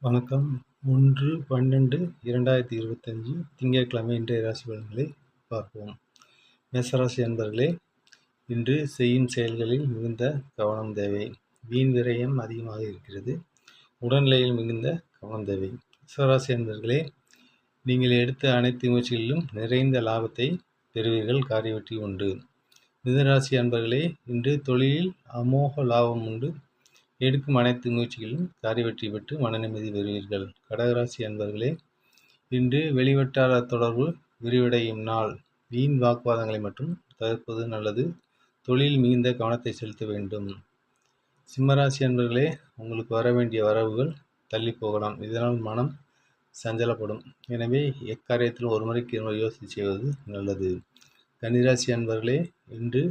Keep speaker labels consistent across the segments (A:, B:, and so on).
A: வணக்கம். 1/12/2025 திங்கட்கிழமை இன்றைய ராசி பலன்களை பார்ப்போம். மேசராசி அன்பர்களே, இன்று செய்யும் செயல்களில் மிகுந்த கவனம் தேவை. வீண் விரயம் அதிகமாக இருக்கிறது. உடல்நிலையில் மிகுந்த கவனம் தேவை. மேசராசி அன்பர்களே, நீங்கள் எடுத்த அனைத்து முயற்சிகளிலும் நிறைந்த லாபத்தை பெறுவீர்கள். காரிய வெற்றி உண்டு. மிதுனராசி அன்பர்களே, இன்று தொழிலில் அமோக லாபம் உண்டு. எடுக்கும் அனைத்து முயற்சிகளிலும் காரிய வெற்றி பெற்று மன நிம்மதி பெறுவீர்கள். கடகராசி அன்பர்களே, இன்று வெளிவட்டார தொடர்பு விரிவடையும் நாள். வீண் வாக்குவாதங்களை மட்டும் தவிர்ப்பது நல்லது. தொழில் மிகுந்த கவனத்தை செலுத்த வேண்டும். சிம்மராசி அன்பர்களே, உங்களுக்கு வர வேண்டிய வரவுகள் தள்ளி போகலாம். இதனால் மனம் சஞ்சலப்படும். எனவே எக்காரியத்திலும் ஒரு முறைக்கு இருமுறை யோசித்து செய்வது நல்லது. கன்னிராசி அன்பர்களே, இன்று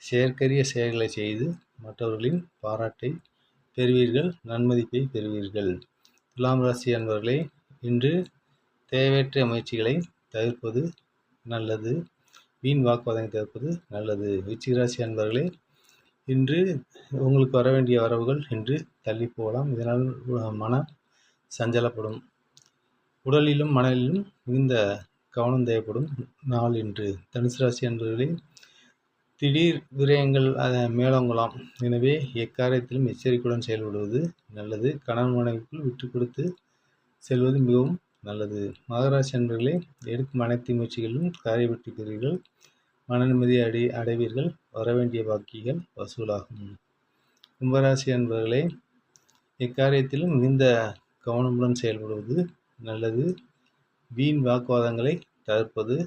A: செயற்கரிய செயல்களை செய்து மற்றவர்களின் பாராட்டை பெறுவீர்கள். நன்மதிப்பை பெறுவீர்கள். துலாம் ராசி அன்பர்களே, இன்று தேவையற்ற முயற்சிகளை தவிர்ப்பது நல்லது. வீண் வாக்குவாதங்களை தவிர்ப்பது நல்லது. விருச்சிக ராசி அன்பர்களே, இன்று உங்களுக்கு வர வேண்டிய வரவுகள் இன்று தள்ளி போகலாம். இதனால் மனம் சஞ்சலப்படும். உடலிலும் மனதிலும் மிகுந்த கவனம் தேவைப்படும் நாள் இன்று. தனுசு ராசி அன்பர்களே, திடீர் விரயங்கள் மேலோங்கலாம். எனவே எக்காரியத்திலும் எச்சரிக்கையுடன் செயல்படுவது நல்லது. கணவன் மனைவிக்குள் விட்டு கொடுத்து செல்வது மிகவும் நல்லது. மகராசி அன்பர்களே, எடுக்கும் அனைத்து முயற்சிகளிலும் காரிய வெற்றி பெறுவீர்கள். மன நிம்மதி அடைவீர்கள். வரவேண்டிய பாக்கிகள் வசூலாகும். கும்பராசி அன்பர்களே, எக்காரியத்திலும் மிகுந்த கவனமுடன் செயல்படுவது நல்லது. வீண் வாக்குவாதங்களை தவிர்ப்பது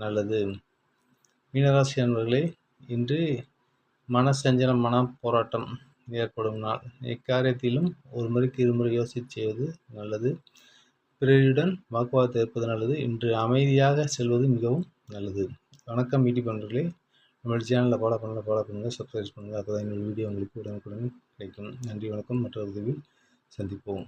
A: நல்லது. மீனராசி அன்பர்களே, இன்று மனசஞ்சலம், போராட்டம் ஏற்படும் நாள். எக்காரியத்திலும் ஒரு முறைக்கு இருமுறை யோசித்து செய்வது நல்லது. பிறருடன் வாக்குவாதத்தை ஏற்பது நல்லது. இன்று அமைதியாக செல்வது மிகவும் நல்லது. வணக்கம் யூடியூப் நண்பர்களே, நம்மளுடைய சேனலில் ஃபாலோ பண்ணுங்கள், சப்ஸ்கிரைப் பண்ணுங்கள். அப்போ தான் எங்கள் வீடியோ உங்களுக்கு உடனுக்குடன் கிடைக்கும். நன்றி, வணக்கம். மற்றொரு பதிவில் சந்திப்போம்.